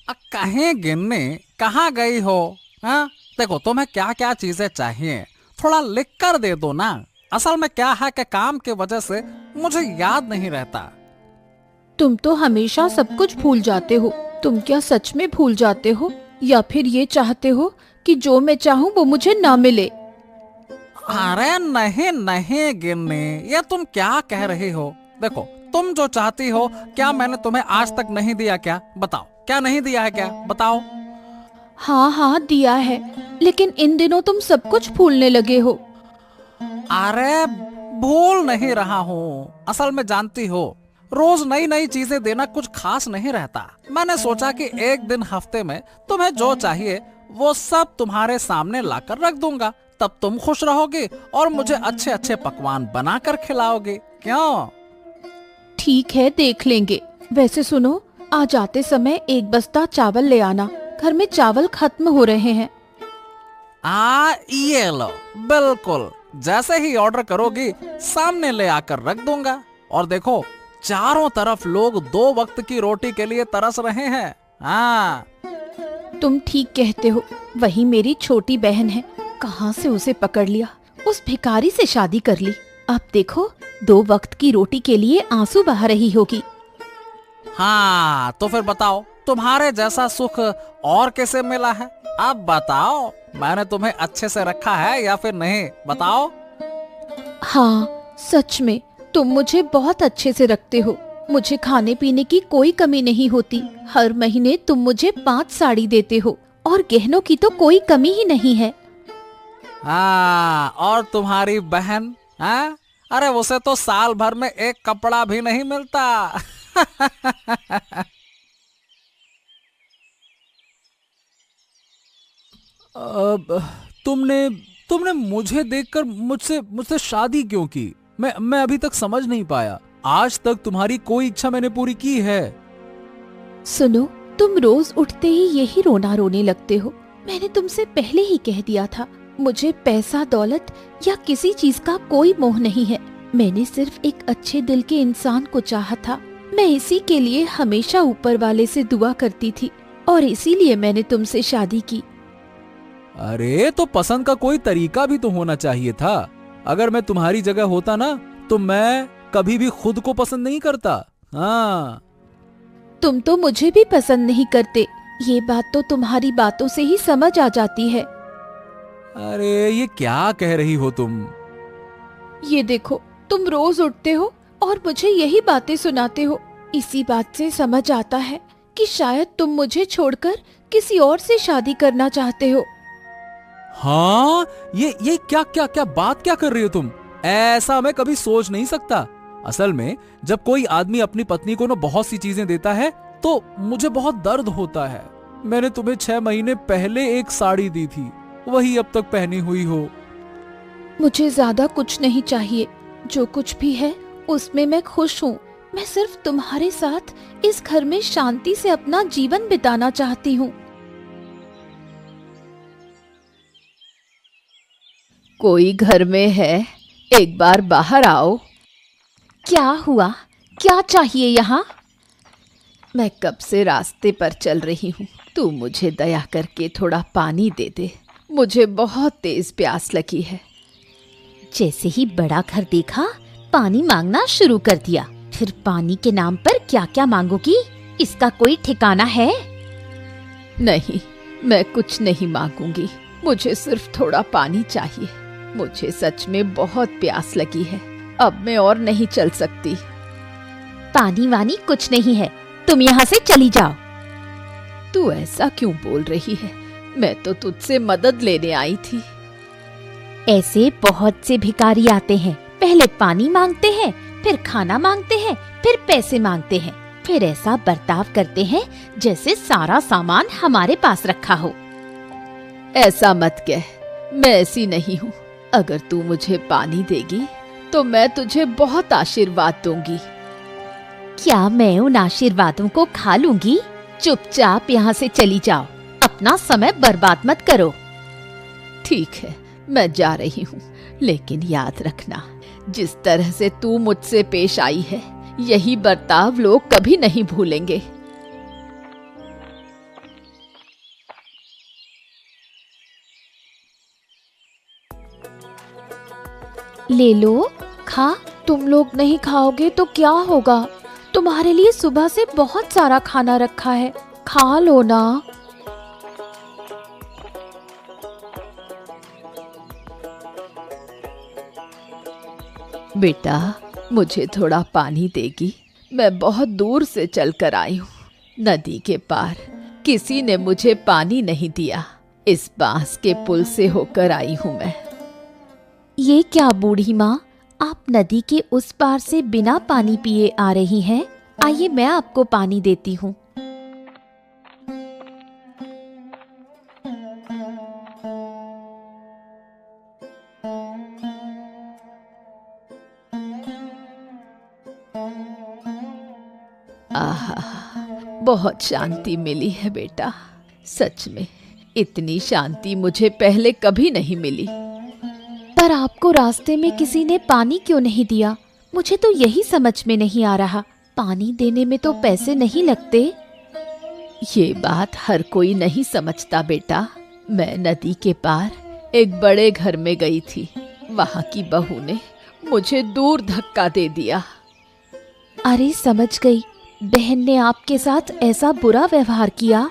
कहीं गिन्नी, कहाँ गई हो? हाँ, देखो तुम्हें क्या क्या चीजें चाहिए, थोड़ा लिख कर दे दो ना। असल में क्या है कि काम की वजह से मुझे याद नहीं रहता। तुम तो हमेशा सब कुछ भूल जाते हो। तुम क्या सच में भूल जाते हो, या फिर ये चाहते हो कि जो मैं चाहूँ वो मुझे ना मिले? अरे नहीं नहीं गिन्नी, ये तुम क्या कह रही हो? देखो, तुम जो चाहती हो, क्या मैंने तुम्हें आज तक नहीं दिया क्या? बताओ, क्या नहीं दिया है क्या? बताओ। हाँ हाँ, दिया है, लेकिन इन दिनों तुम सब कुछ भूलने लगे हो। अरे भूल नहीं रहा हूँ, असल में जानती हो, रोज नई नई चीजें देना कुछ खास नहीं रहता। मैंने सोचा कि एक दिन हफ्ते में तुम्हें जो चाहिए वो सब तुम्हारे सामने लाकर रख दूंगा, तब तुम खुश रहोगे और मुझे अच्छे अच्छे पकवान बनाकर खिलाओगे। क्यों? ठीक है, देख लेंगे। वैसे सुनो, आज आते समय एक बस्ता चावल ले आना, घर में चावल खत्म हो रहे हैं। ये लो, बिल्कुल जैसे ही ऑर्डर करोगी सामने ले आकर रख दूंगा। और देखो, चारों तरफ लोग 2 वक्त की रोटी के लिए तरस रहे हैं। हाँ। तुम ठीक कहते हो, वही मेरी छोटी बहन है, कहाँ से उसे पकड़ लिया, उस भिखारी से शादी कर ली। अब देखो, 2 वक्त की रोटी के लिए आंसू बहा रही होगी। हाँ, तो फिर बताओ, तुम्हारे जैसा सुख और कैसे मिला है? अब बताओ, मैंने तुम्हें अच्छे से रखा है या फिर नहीं? बताओ। हाँ, सच में तुम मुझे बहुत अच्छे से रखते हो। मुझे खाने पीने की कोई कमी नहीं होती। हर महीने तुम मुझे 5 साड़ी देते हो, और गहनों की तो कोई कमी ही नहीं है। हाँ, और तुम्हारी बहन? हाँ, अरे उसे तो साल भर में एक कपड़ा भी नहीं मिलता। अब तुमने तुमने मुझे देखकर मुझसे मुझसे शादी क्यों की? मैं अभी तक समझ नहीं पाया। आज तक तुम्हारी कोई इच्छा मैंने पूरी की है? सुनो, तुम रोज उठते ही यही रोना रोने लगते हो। मैंने तुमसे पहले ही कह दिया था, मुझे पैसा दौलत या किसी चीज का कोई मोह नहीं है। मैंने सिर्फ एक अच्छे दिल के इंसान को चाहा था। मैं इसी के लिए हमेशा ऊपर वाले से दुआ करती थी, और इसीलिए मैंने तुमसे शादी की। अरे तो पसंद का कोई तरीका भी तो होना चाहिए था। अगर मैं तुम्हारी जगह होता ना, तो मैं कभी भी खुद को पसंद नहीं करता। हाँ। तुम तो मुझे भी पसंद नहीं करते, ये बात तो तुम्हारी बातों से ही समझ आ जाती है। अरे ये क्या कह रही हो तुम? ये देखो, तुम रोज उठते हो और मुझे यही बातें सुनाते हो। इसी बात से समझ आता है कि शायद तुम मुझे छोड़कर किसी और से शादी करना चाहते हो। हाँ, ये क्या क्या क्या बात क्या कर रही हो तुम? ऐसा मैं कभी सोच नहीं सकता। असल में जब कोई आदमी अपनी पत्नी को ना बहुत सी चीजें देता है तो मुझे बहुत दर्द होता है। मैंने तुम्हें 6 महीने पहले एक साड़ी दी थी, वही अब तक पहनी हुई हो। मुझे ज्यादा कुछ नहीं चाहिए, जो कुछ भी है उसमें मैं खुश हूँ। मैं सिर्फ तुम्हारे साथ इस घर में शांति से अपना जीवन बिताना चाहती हूँ। कोई घर में है? एक बार बाहर आओ। क्या हुआ? क्या चाहिए यहाँ? मैं कब से रास्ते पर चल रही हूँ, तू मुझे दया करके थोड़ा पानी दे दे, मुझे बहुत तेज प्यास लगी है। जैसे ही बड़ा घर देखा, पानी मांगना शुरू कर दिया। फिर पानी के नाम पर क्या क्या मांगोगी? इसका कोई ठिकाना है? नहीं, मैं कुछ नहीं मांगूंगी। मुझे सिर्फ थोड़ा पानी चाहिए। मुझे सच में बहुत प्यास लगी है, अब मैं और नहीं चल सकती। पानी वानी कुछ नहीं है, तुम यहाँ से चली जाओ। तू ऐसा क्यों बोल रही है? मैं तो तुझसे मदद लेने आई थी। ऐसे बहुत से भिखारी आते हैं, पहले पानी मांगते हैं, फिर खाना मांगते हैं, फिर पैसे मांगते हैं, फिर ऐसा बर्ताव करते हैं जैसे सारा सामान हमारे पास रखा हो। ऐसा मत कह, मैं ऐसी नहीं हूँ। अगर तू मुझे पानी देगी तो मैं तुझे बहुत आशीर्वाद दूंगी। क्या मैं उन आशीर्वादों को खा लूंगी? चुपचाप यहाँ से चली जाओ, अपना समय बर्बाद मत करो। ठीक है, मैं जा रही हूँ, लेकिन याद रखना, जिस तरह से तू मुझसे पेश आई है, यही बर्ताव लोग कभी नहीं भूलेंगे। ले लो, खा। तुम लोग नहीं खाओगे तो क्या होगा? तुम्हारे लिए सुबह से बहुत सारा खाना रखा है, खा लो ना। बेटा, मुझे थोड़ा पानी देगी? मैं बहुत दूर से चलकर आई हूँ, नदी के पार। किसी ने मुझे पानी नहीं दिया। इस बांस के पुल से होकर आई हूँ मैं। ये क्या बूढ़ी माँ, आप नदी के उस पार से बिना पानी पिए आ रही हैं? आइए मैं आपको पानी देती हूँ। आहा, बहुत शांति मिली है बेटा। सच में इतनी शांति मुझे पहले कभी नहीं मिली। पर आपको रास्ते में किसी ने पानी क्यों नहीं दिया? मुझे तो यही समझ में नहीं आ रहा। पानी देने में तो पैसे नहीं लगते। ये बात हर कोई नहीं समझता बेटा। मैं नदी के पार एक बड़े घर में गई थी। वहां की बहू ने मुझे दूर धक्का दे दिया। अरे समझ गई, बहन ने आपके साथ ऐसा बुरा व्यवहार किया।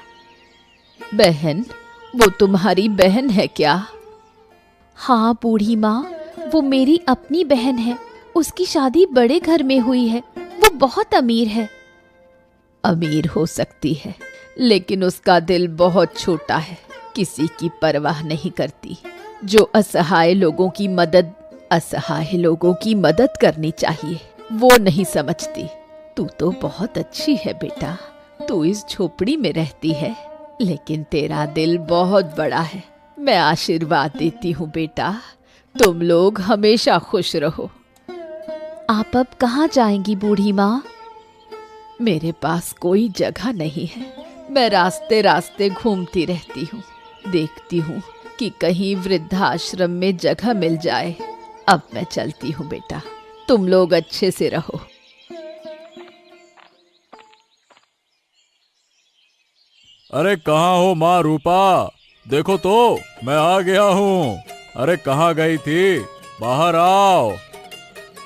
बहन? वो तुम्हारी बहन है क्या? हाँ बूढ़ी माँ, वो मेरी अपनी बहन है। उसकी शादी बड़े घर में हुई है। वो बहुत अमीर है। अमीर हो सकती है, लेकिन उसका दिल बहुत छोटा है। किसी की परवाह नहीं करती। जो असहाय लोगों की मदद करनी चाहिए, वो नहीं समझती। तू तो बहुत अच्छी है बेटा। तू इस झोपड़ी में रहती है, लेकिन तेरा दिल बहुत बड़ा है। मैं आशीर्वाद देती हूँ बेटा, तुम लोग हमेशा खुश रहो। आप अब कहाँ जाएंगी बूढ़ी माँ? मेरे पास कोई जगह नहीं है। मैं रास्ते रास्ते घूमती रहती हूँ, देखती हूँ कि कहीं वृद्धाश्रम में जगह मिल जाए। अब मैं चलती हूँ बेटा, तुम लोग अच्छे से रहो। अरे कहाँ हो माँ रूपा? देखो तो, मैं आ गया हूँ। अरे कहाँ गई थी? बाहर आओ।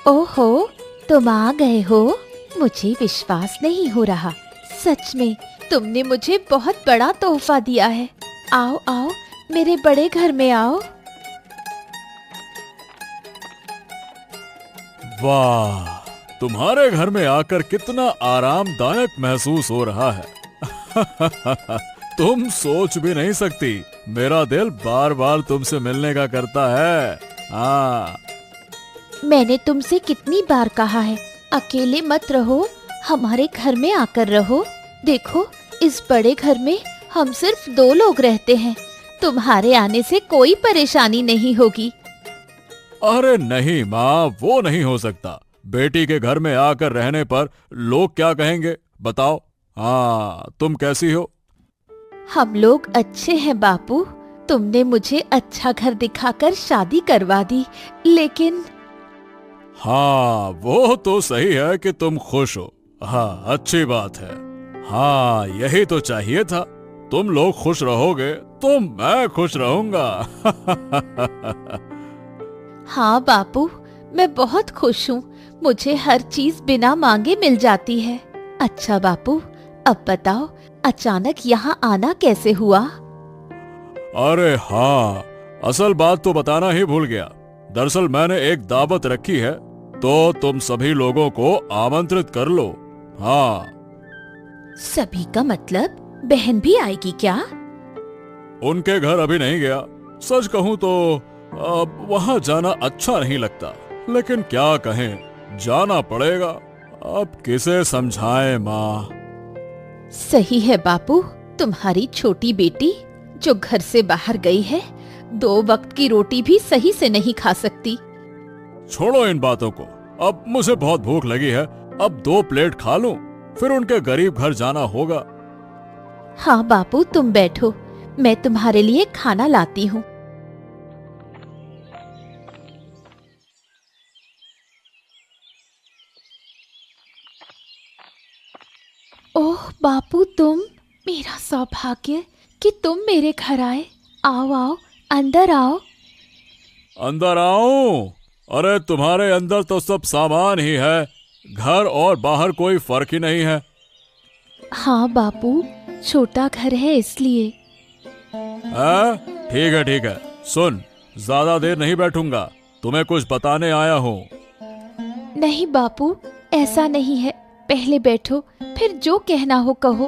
ओहो, तुम आ गए हो? मुझे विश्वास नहीं हो रहा। सच में तुमने मुझे बहुत बड़ा तोहफा दिया है। आओ आओ, मेरे बड़े घर में आओ। वाह, तुम्हारे घर में आकर कितना आरामदायक महसूस हो रहा है। तुम सोच भी नहीं सकती, मेरा दिल बार बार तुमसे मिलने का करता है। हाँ, मैंने तुमसे कितनी बार कहा है, अकेले मत रहो, हमारे घर में आकर रहो। देखो, इस बड़े घर में हम सिर्फ 2 लोग रहते हैं। तुम्हारे आने से कोई परेशानी नहीं होगी। अरे नहीं माँ, वो नहीं हो सकता। बेटी के घर में आकर रहने पर लोग क्या कहेंगे, बताओ। हाँ, तुम कैसी हो? हम लोग अच्छे हैं बापू। तुमने मुझे अच्छा घर दिखाकर शादी करवा दी, लेकिन हाँ, वो तो सही है कि तुम खुश हो। हाँ, अच्छी बात है। हाँ, यही तो चाहिए था। तुम लोग खुश रहोगे तो मैं खुश रहूंगा। हाँ बापू, मैं बहुत खुश हूँ। मुझे हर चीज बिना मांगे मिल जाती है। अच्छा बापू, अब बताओ, अचानक यहाँ आना कैसे हुआ? अरे हाँ, असल बात तो बताना ही भूल गया। दरअसल मैंने एक दावत रखी है, तो तुम सभी लोगों को आमंत्रित कर लो। हाँ। सभी का मतलब बहन भी आएगी क्या? उनके घर अभी नहीं गया। सच कहूँ तो अब वहाँ जाना अच्छा नहीं लगता, लेकिन क्या कहें, जाना पड़ेगा। अब किसे समझाएं माँ। सही है बापू, तुम्हारी छोटी बेटी जो घर से बाहर गई है, 2 वक्त की रोटी भी सही से नहीं खा सकती। छोड़ो इन बातों को, अब मुझे बहुत भूख लगी है। अब 2 प्लेट खा लूं, फिर उनके गरीब घर जाना होगा। हाँ बापू, तुम बैठो, मैं तुम्हारे लिए खाना लाती हूँ। ओह बापू, तुम, मेरा सौभाग्य कि तुम मेरे घर आए। आओ आओ, अंदर आओ। अंदर आऊं? अरे तुम्हारे अंदर तो सब सामान ही है, घर और बाहर कोई फर्क ही नहीं है। हाँ बापू, छोटा घर है इसलिए। ठीक है, सुन, ज्यादा देर नहीं बैठूंगा, तुम्हें कुछ बताने आया हूँ। नहीं बापू, ऐसा नहीं है, पहले बैठो, फिर जो कहना हो कहो।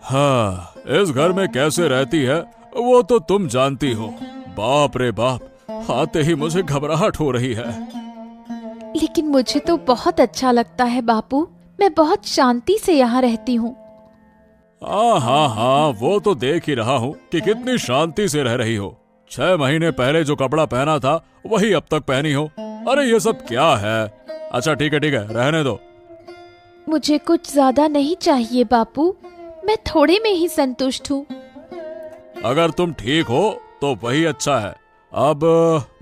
हाँ, इस घर में कैसे रहती है वो तो तुम जानती हो। बाप रे बाप, आते ही मुझे घबराहट हो रही है। लेकिन मुझे तो बहुत अच्छा लगता है बापू, मैं बहुत शांति से यहाँ रहती हूँ। हाँ, वो तो देख ही रहा हूँ कि कितनी शांति से रह रही हो। 6 महीने पहले जो कपड़ा पहना था वही अब तक पहनी हो। अरे ये सब क्या है? अच्छा ठीक है, रहने दो। मुझे कुछ ज्यादा नहीं चाहिए बापू, मैं थोड़े में ही संतुष्ट हूँ। अगर तुम ठीक हो तो वही अच्छा है। अब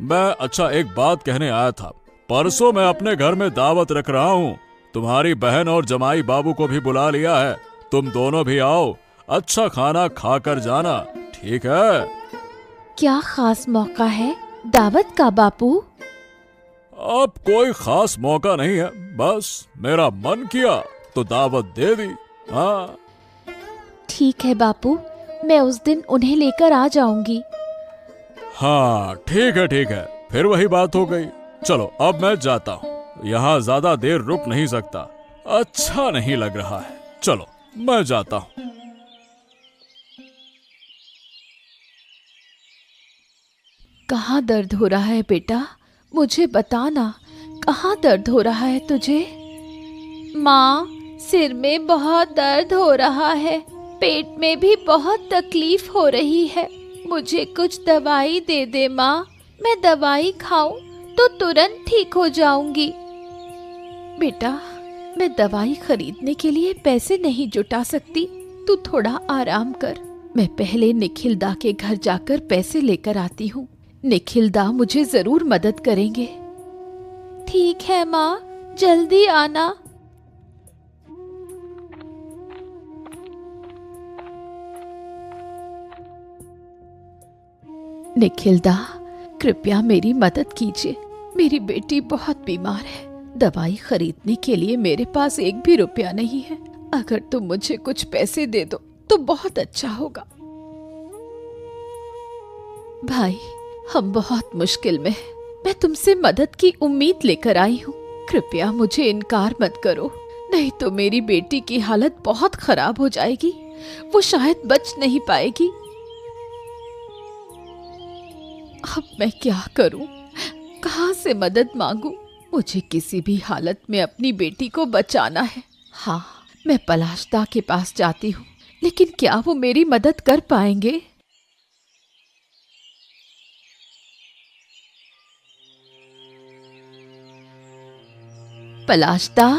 मैं एक बात कहने आया था। परसों मैं अपने घर में दावत रख रहा हूँ। तुम्हारी बहन और जमाई बाबू को भी बुला लिया है। तुम दोनों भी आओ, अच्छा खाना खाकर जाना, ठीक है? क्या खास मौका है दावत का बापू? अब कोई खास मौका नहीं है, बस मेरा मन किया तो दावत दे दी। हाँ ठीक है बापू, मैं उस दिन उन्हें लेकर आ जाऊंगी। हाँ ठीक है, फिर वही बात हो गई। चलो अब मैं जाता हूँ, यहाँ ज्यादा देर रुक नहीं सकता, अच्छा नहीं लग रहा है। चलो मैं जाता हूँ। कहाँ दर्द हो रहा है बेटा, मुझे बताना, कहाँ दर्द हो रहा है तुझे? माँ, सिर में बहुत दर्द हो रहा है, पेट में भी बहुत तकलीफ हो रही है, मुझे कुछ दवाई दे दे माँ, मैं दवाई खाऊं तो तुरंत ठीक हो जाऊंगी। बेटा, मैं दवाई खरीदने के लिए पैसे नहीं जुटा सकती, तू थोड़ा आराम कर, मैं पहले निखिलदा के घर जाकर पैसे लेकर आती हूँ। निखिलदा मुझे जरूर मदद करेंगे। ठीक है माँ, जल्दी आना। निखिलदा, कृपया मेरी मदद कीजिए, मेरी बेटी बहुत बीमार है, दवाई खरीदने के लिए मेरे पास एक भी रुपया नहीं है, अगर तुम मुझे कुछ पैसे दे दो तो बहुत अच्छा होगा। भाई, हम बहुत मुश्किल में हैं, मैं तुमसे मदद की उम्मीद लेकर आई हूँ, कृपया मुझे इनकार मत करो, नहीं तो मेरी बेटी की हालत बहुत खराब हो जाएगी, वो शायद बच नहीं पाएगी। अब मैं क्या करूं? कहां से मदद मांगूं? मुझे किसी भी हालत में अपनी बेटी को बचाना है। हाँ, मैं पलाशदा के पास जाती हूँ, लेकिन क्या वो मेरी मदद कर पाएंगे? पलाशदा,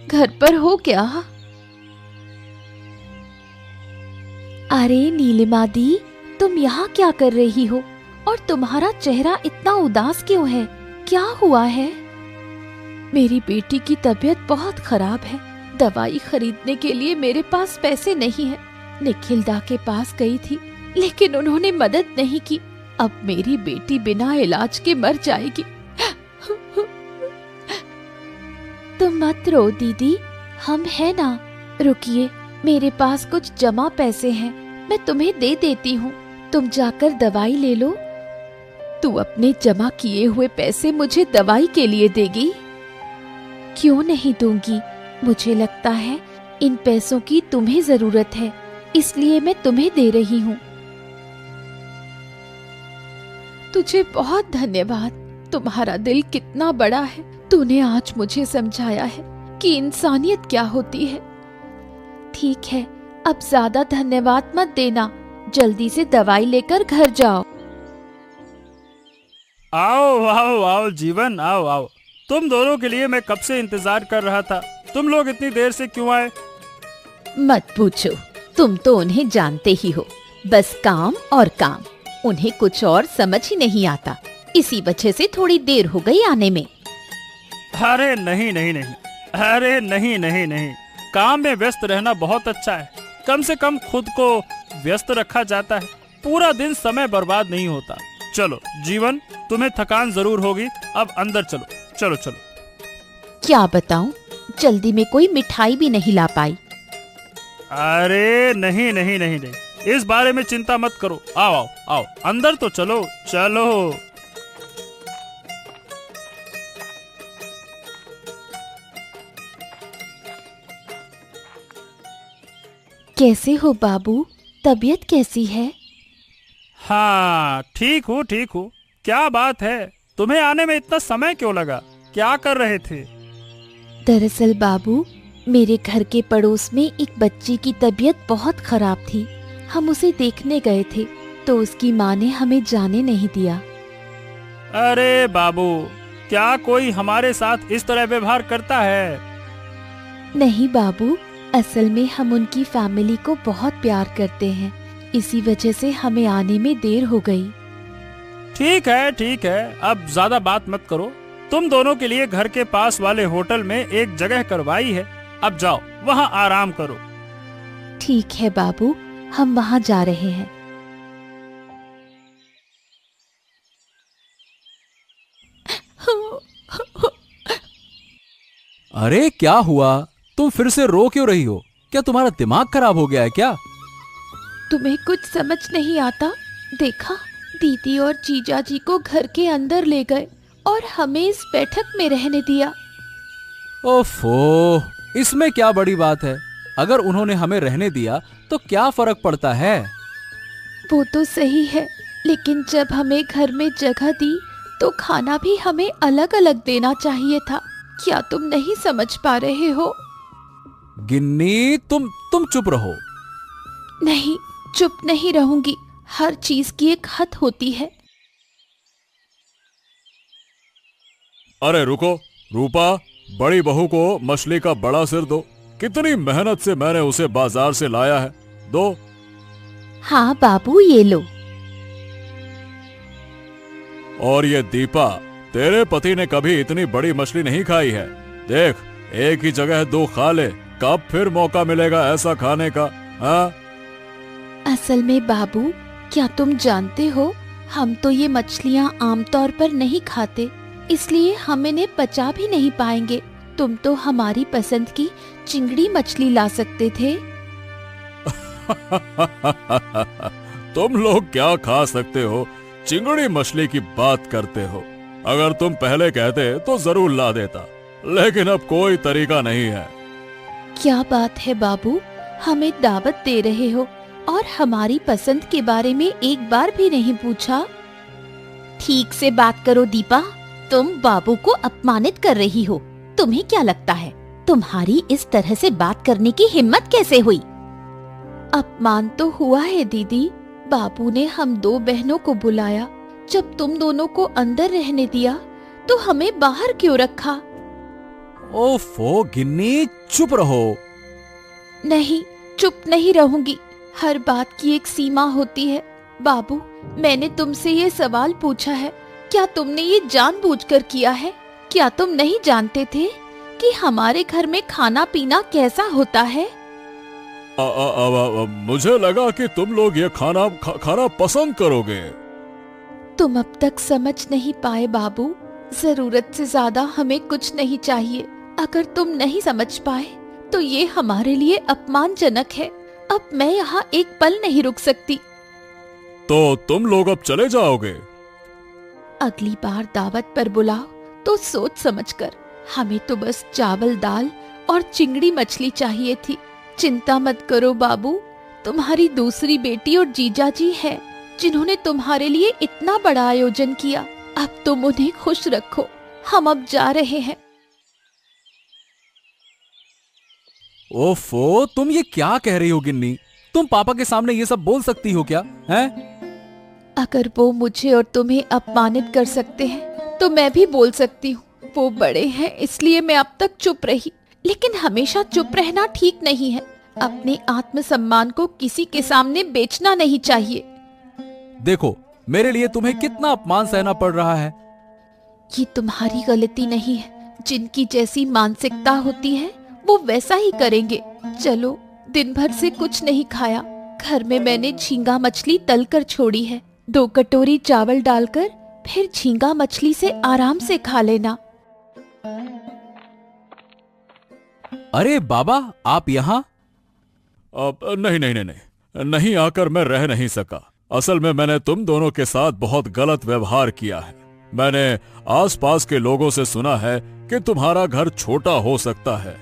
घर पर हो क्या? अरे नीलिमा दी, तुम यहाँ क्या कर रही हो और तुम्हारा चेहरा इतना उदास क्यों है? क्या हुआ है? मेरी बेटी की तबीयत बहुत खराब है, दवाई खरीदने के लिए मेरे पास पैसे नहीं है। निखिलदा के पास गई थी, लेकिन उन्होंने मदद नहीं की। अब मेरी बेटी बिना इलाज के मर जाएगी। तुम मत रो दीदी, हम हैं ना। रुकिए, मेरे पास कुछ जमा पैसे हैं, मैं तुम्हें दे देती हूँ, तुम जाकर दवाई ले लो। तू अपने जमा किए हुए पैसे मुझे दवाई के लिए देगी? क्यों नहीं दूंगी, मुझे लगता है इन पैसों की तुम्हें जरूरत है, इसलिए मैं तुम्हें दे रही हूँ। तुझे बहुत धन्यवाद, तुम्हारा दिल कितना बड़ा है, तूने आज मुझे समझाया है कि इंसानियत क्या होती है। ठीक है, अब ज्यादा धन्यवाद मत देना, जल्दी से दवाई लेकर घर जाओ। आओ आओ आओ जीवन, आओ आओ, तुम दोनों के लिए मैं कब से इंतजार कर रहा था। तुम लोग इतनी देर से क्यों आए? मत पूछो, तुम तो उन्हें जानते ही हो, बस काम और काम, उन्हें कुछ और समझ ही नहीं आता, इसी वजह से थोड़ी देर हो गई आने में। अरे नहीं नहीं नहीं, अरे नहीं नहीं नहीं, काम में व्यस्त रहना बहुत अच्छा है, कम से कम खुद को व्यस्त रखा जाता है। पूरा दिन समय बर्बाद नहीं होता। चलो जीवन, तुम्हें थकान जरूर होगी, अब अंदर चलो। चलो चलो। क्या बताऊं, जल्दी में कोई मिठाई भी नहीं ला पाई। अरे नहीं नहीं नहीं नहीं, इस बारे में चिंता मत करो। आओ आओ आओ, अंदर तो चलो चलो। कैसे हो बाबू, तबीयत कैसी है? हाँ ठीक हूँ ठीक हूँ। क्या बात है, तुम्हें आने में इतना समय क्यों लगा? क्या कर रहे थे? दरअसल बाबू, मेरे घर के पड़ोस में एक बच्ची की तबीयत बहुत खराब थी। हम उसे देखने गए थे तो उसकी माँ ने हमें जाने नहीं दिया। अरे बाबू, क्या कोई हमारे साथ इस तरह व्यवहार करता है? नहीं बाबू, असल में हम उनकी फैमिली को बहुत प्यार करते हैं, इसी वजह से हमें आने में देर हो गई। ठीक है, अब ज्यादा बात मत करो। तुम दोनों के लिए घर के पास वाले होटल में एक जगह करवाई है, अब जाओ वहाँ आराम करो। ठीक है बाबू, हम वहाँ जा रहे हैं। अरे क्या हुआ? तुम फिर से रो क्यों रही हो? क्या तुम्हारा दिमाग खराब हो गया है क्या? तुम्हें कुछ समझ नहीं आता? देखा, दीदी और जीजा जी को घर के अंदर ले गए और हमें इस बैठक में रहने दिया। ओफो, इसमें क्या बड़ी बात है? अगर उन्होंने हमें रहने दिया तो क्या फर्क पड़ता है? वो तो सही है, लेकिन जब हमें घर में जगह दी तो खाना भी हमें अलग अलग देना चाहिए था। क्या तुम नहीं समझ पा रहे हो? गिन्नी, तुम चुप रहो। नहीं, चुप नहीं रहूंगी। हर चीज की एक हद होती है। अरे रुको रूपा, बड़ी बहू को मछली का बड़ा सिर दो। कितनी मेहनत से मैंने उसे बाजार से लाया है, दो। हाँ बाबू, ये लो। और ये दीपा, तेरे पति ने कभी इतनी बड़ी मछली नहीं खाई है। देख, एक ही जगह दो खा ले, कब फिर मौका मिलेगा ऐसा खाने का? हाँ? असल में बाबू, क्या तुम जानते हो, हम तो ये मछलियाँ आमतौर पर नहीं खाते, इसलिए हम इन्हें पचा भी नहीं पाएंगे। तुम तो हमारी पसंद की चिंगड़ी मछली ला सकते थे। तुम लोग क्या खा सकते हो? चिंगड़ी मछली की बात करते हो? अगर तुम पहले कहते तो जरूर ला देता, लेकिन अब कोई तरीका नहीं है। क्या बात है बाबू, हमें दावत दे रहे हो और हमारी पसंद के बारे में एक बार भी नहीं पूछा। ठीक से बात करो दीपा, तुम बाबू को अपमानित कर रही हो। तुम्हें क्या लगता है, तुम्हारी इस तरह से बात करने की हिम्मत कैसे हुई? अपमान तो हुआ है दीदी। बाबू ने हम दो बहनों को बुलाया, जब तुम दोनों को अंदर रहने दिया तो हमें बाहर क्यों रखा? ओफो गिन्नी, चुप रहो। नहीं, चुप नहीं रहूंगी। हर बात की एक सीमा होती है। बाबू, मैंने तुमसे ये सवाल पूछा है, क्या तुमने ये जानबूझकर किया है? क्या तुम नहीं जानते थे कि हमारे घर में खाना पीना कैसा होता है? मुझे लगा कि तुम लोग ये खाना पसंद करोगे। तुम अब तक समझ नहीं पाए बाबू, जरूरत से ज्यादा हमें कुछ नहीं चाहिए। अगर तुम नहीं समझ पाए तो ये हमारे लिए अपमानजनक है। अब मैं यहाँ एक पल नहीं रुक सकती। तो तुम लोग अब चले जाओगे? अगली बार दावत पर बुलाओ तो सोच समझकर। हमें तो बस चावल दाल और चिंगड़ी मछली चाहिए थी। चिंता मत करो बाबू, तुम्हारी दूसरी बेटी और जीजा जी है जिन्होंने तुम्हारे लिए इतना बड़ा आयोजन किया। अब तुम उन्हें खुश रखो। हम अब जा रहे हैं। ओफो, तुम ये क्या कह रही हो गिन्नी? तुम पापा के सामने ये सब बोल सकती हो क्या? हैं? अगर वो मुझे और तुम्हें अपमानित कर सकते हैं तो मैं भी बोल सकती हूँ। वो बड़े हैं इसलिए मैं अब तक चुप रही, लेकिन हमेशा चुप रहना ठीक नहीं है। अपने आत्मसम्मान को किसी के सामने बेचना नहीं चाहिए। देखो, मेरे लिए तुम्हें कितना अपमान सहना पड़ रहा है। ये तुम्हारी गलती नहीं है। जिनकी जैसी मानसिकता होती है वो वैसा ही करेंगे। चलो, दिन भर से कुछ नहीं खाया, घर में मैंने झींगा मछली तल कर छोड़ी है। 2 कटोरी चावल डालकर फिर झींगा मछली से आराम से खा लेना। अरे बाबा, आप यहाँ? अब नहीं नहीं नहीं नहीं, नहीं आकर मैं रह नहीं सका। असल में मैंने तुम दोनों के साथ बहुत गलत व्यवहार किया है। मैंने आसपास के लोगों से सुना है कि तुम्हारा घर छोटा हो सकता है,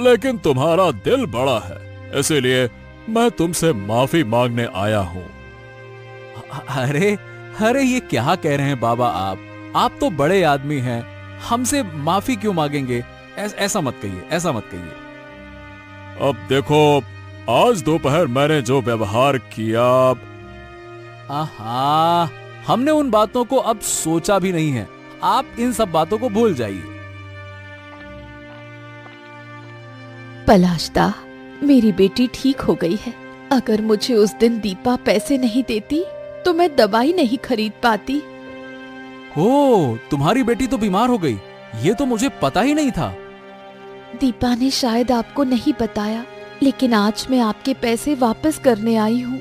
लेकिन तुम्हारा दिल बड़ा है, इसीलिए मैं तुमसे माफी मांगने आया हूँ। अरे अरे, ये क्या कह रहे हैं बाबा आप तो बड़े आदमी हैं, हमसे माफी क्यों मांगेंगे? ऐसा मत कहिए, ऐसा मत कहिए। अब देखो, आज दोपहर मैंने जो व्यवहार किया। आहा, हमने उन बातों को अब सोचा भी नहीं है। आप इन सब बातों को भूल जाइए। पलाशदा, मेरी बेटी ठीक हो गई है। अगर मुझे उस दिन दीपा पैसे नहीं देती तो मैं दवाई नहीं खरीद पाती। ओ, तुम्हारी बेटी तो बीमार हो गई, ये तो मुझे पता ही नहीं था। दीपा ने शायद आपको नहीं बताया, लेकिन आज मैं आपके पैसे वापस करने आई हूँ।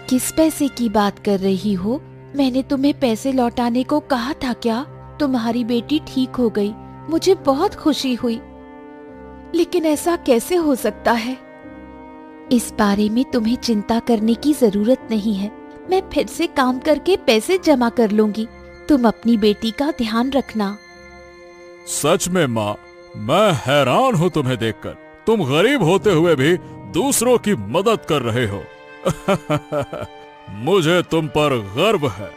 किस पैसे की बात कर रही हो? मैंने तुम्हें पैसे लौटाने को कहा था क्या? तुम्हारी बेटी ठीक हो गई, मुझे बहुत खुशी हुई, लेकिन ऐसा कैसे हो सकता है? इस बारे में तुम्हें चिंता करने की जरूरत नहीं है। मैं फिर से काम करके पैसे जमा कर लूंगी। तुम अपनी बेटी का ध्यान रखना। सच में माँ, मैं हैरान हूँ तुम्हें देखकर। तुम गरीब होते हुए भी दूसरों की मदद कर रहे हो। मुझे तुम पर गर्व है।